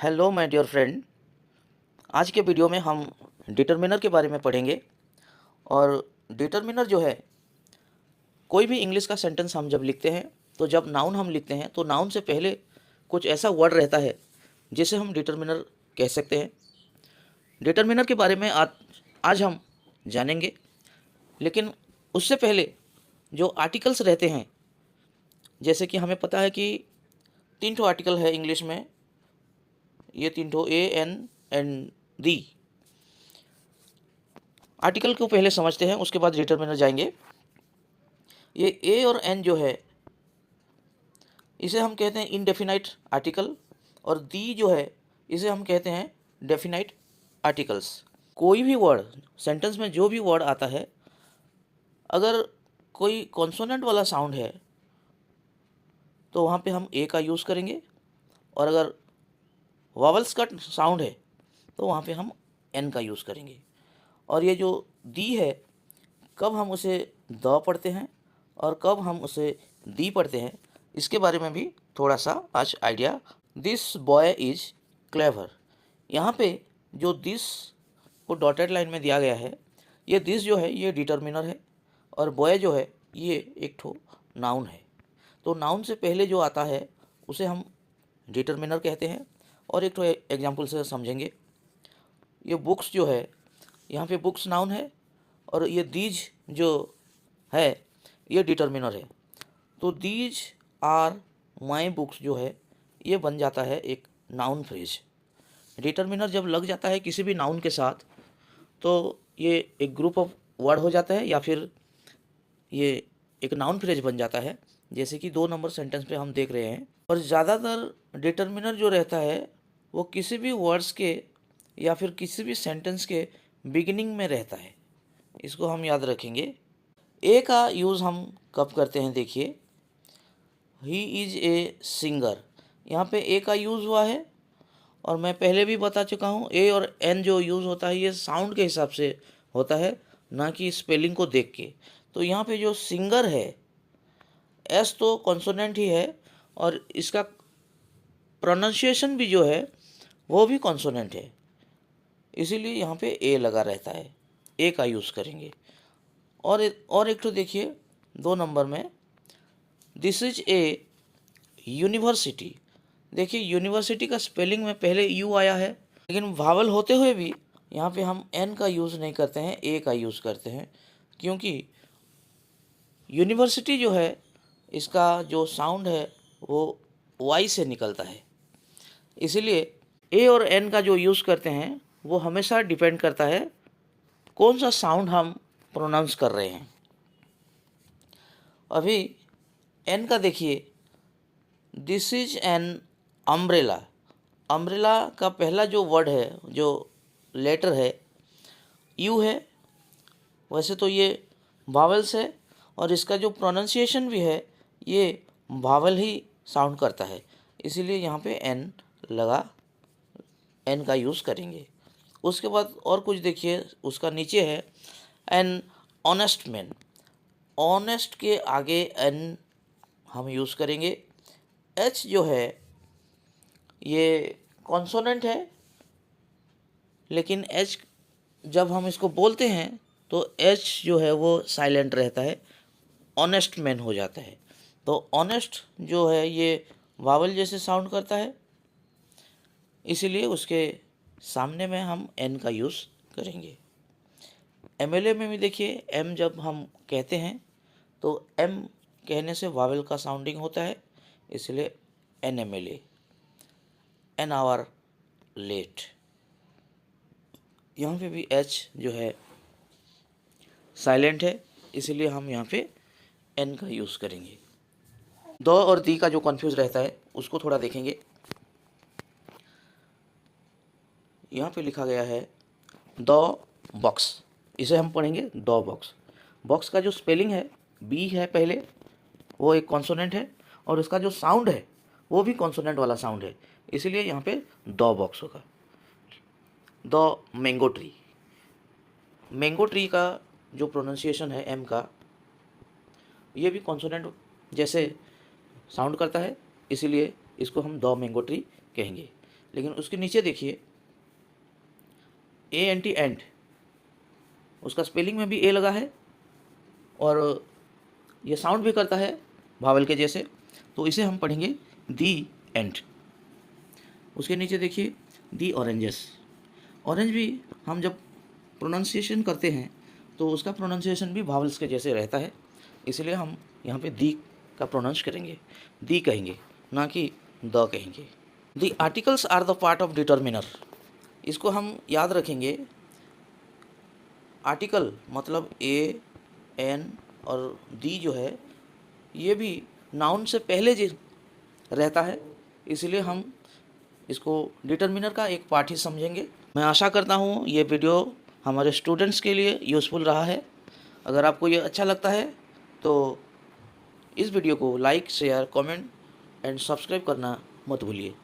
Hello my dear friend. आज के video में हम डिटर्मिनर के बारे में पढ़ेंगे। और डिटर्मिनर जो है, कोई भी इंग्लिश का सेंटेंस हम जब लिखते हैं तो जब नाउन हम लिखते हैं तो नाउन से पहले कुछ ऐसा वर्ड रहता है जिसे हम डिटर्मिनर कह सकते हैं। डिटर्मिनर के बारे में आज हम जानेंगे, लेकिन उससे पहले जो आर्टिकल्स रहते हैं, जैसे कि हमें पता है कि 3 आर्टिकल है इंग्लिश में, ये 3 A N and the. Article को पहले समझते हैं, उसके बाद डिटर्मिनर जाएंगे। ये ए और एन जो है, इसे हम कहते हैं इनडेफिनाइट आर्टिकल, और दी जो है इसे हम कहते हैं डेफिनाइट आर्टिकल्स। कोई भी वर्ड, सेंटेंस में जो भी वर्ड आता है, अगर कोई कॉन्सोनेंट वाला साउंड है तो वहाँ पे हम ए का यूज़ करेंगे, और अगर वावल्स का साउंड है तो वहाँ पे हम एन का यूज़ करेंगे। और ये जो दी है, कब हम उसे द पढ़ते हैं और कब हम उसे दी पढ़ते हैं, इसके बारे में भी थोड़ा सा आज idea. This boy is clever. यहाँ पे जो दिस को डॉटेड लाइन में दिया गया है, ये दिस जो है ये डिटर्मिनर है, और बॉय जो है ये एक ठो नाउन है। तो नाउन से पहले जो आता है उसे हम डिटर्मिनर कहते हैं। और एक ठो एग्जाम्पल से समझेंगे। ये बुक्स जो है, यहाँ पे बुक्स नाउन है, और ये दीज जो है ये डिटर्मिनर है। तो दीज आर माई बुक्स जो है ये बन जाता है एक नाउन फ्रेज। डिटर्मिनर जब लग जाता है किसी भी नाउन के साथ तो ये एक ग्रुप ऑफ वर्ड हो जाता है, या फिर ये एक नाउन फ्रेज बन जाता है, जैसे कि 2 नंबर सेंटेंस पे हम देख रहे हैं। और ज़्यादातर डिटर्मिनर जो रहता है वो किसी भी वर्ड्स के या फिर किसी भी सेंटेंस के बिगिनिंग में रहता है। इसको हम याद रखेंगे। ए का यूज़ हम कब करते हैं, देखिए, ही इज़ ए सिंगर। यहाँ पे ए का यूज़ हुआ है, और मैं पहले भी बता चुका हूँ, ए और एन जो यूज़ होता है ये साउंड के हिसाब से होता है, ना कि स्पेलिंग को देख के। तो यहाँ पे जो सिंगर है, एस तो कॉन्सोनेंट ही है, और इसका प्रोनाउंसिएशन भी जो है वो भी कॉन्सोनेंट है, इसीलिए यहाँ पे ए लगा रहता है। ए का यूज़ करेंगे। और एक तो देखिए 2 नंबर में, दिस इज ए यूनिवर्सिटी। देखिए यूनिवर्सिटी का स्पेलिंग में पहले यू आया है, लेकिन वावल होते हुए भी यहाँ पे हम एन का यूज़ नहीं करते हैं, ए का यूज़ करते हैं, क्योंकि यूनिवर्सिटी जो है इसका जो साउंड है वो वाई से निकलता है। इसीलिए ए और एन का जो यूज़ करते हैं वो हमेशा डिपेंड करता है कौन सा साउंड हम प्रोनाउंस कर रहे हैं। अभी एन का देखिए, this is an umbrella. Umbrella का पहला जो वर्ड है, जो लेटर है, यू है। वैसे तो ये वावल्स है, और इसका जो प्रोनाउंसिएशन भी है ये वावल ही साउंड करता है, इसीलिए यहाँ पे एन लगा, एन का यूज़ करेंगे। उसके बाद और कुछ देखिए, उसका नीचे है एन ऑनेस्ट मैन। ऑनेस्ट के आगे एन हम यूज़ करेंगे। एच जो है ये कॉन्सोनेंट है, लेकिन एच जब हम इसको बोलते हैं तो एच जो है वो साइलेंट रहता है, ऑनेस्ट मैन हो जाता है। तो ऑनेस्ट जो है ये वावल जैसे साउंड करता है, इसीलिए उसके सामने में हम एन का यूज़ करेंगे। एमएलए में भी देखिए, एम जब हम कहते हैं तो एम कहने से वावल का साउंडिंग होता है, इसलिए N M L A, an hour late. यहाँ पे भी एच जो है साइलेंट है, इसलिए हम यहाँ पे एन का यूज़ करेंगे। द और दी का जो कंफ्यूज रहता है उसको थोड़ा देखेंगे। यहाँ पे लिखा गया है द बॉक्स, इसे हम पढ़ेंगे द बॉक्स। बॉक्स का जो स्पेलिंग है बी है पहले, वो एक कॉन्सोनेंट है, और उसका जो साउंड है वो भी कॉन्सोनेंट वाला साउंड है, इसीलिए यहाँ पे द बॉक्स होगा। The mango tree. Mango tree का जो प्रोनाउंसिएशन है एम का, ये भी कॉन्सोनेंट जैसे साउंड करता है, इसीलिए इसको हम द मैंगो ट्री कहेंगे। लेकिन उसके नीचे देखिए ANT एंड, उसका स्पेलिंग में भी ए लगा है और ये साउंड भी करता है भावल के जैसे, तो इसे हम पढ़ेंगे दी एंड। उसके नीचे देखिए दी ऑरेंजेस, ऑरेंज भी हम जब प्रोनाउंसिएशन करते हैं तो उसका प्रोनाउंसिएशन भी भावल्स के जैसे रहता है, इसलिए हम यहाँ पे दी का प्रोनाउंस करेंगे, दी कहेंगे, ना कि द कहेंगे। The articles are the part of determiner, इसको हम याद रखेंगे। आर्टिकल मतलब ए, एन और दी जो है ये भी नाउन से पहले जो रहता है, इसलिए हम इसको डिटर्मिनर का एक पार्ट ही समझेंगे। मैं आशा करता हूँ ये वीडियो हमारे स्टूडेंट्स के लिए यूज़फुल रहा है। अगर आपको ये अच्छा लगता है तो इस वीडियो को like, share, comment and subscribe करना मत भूलिए।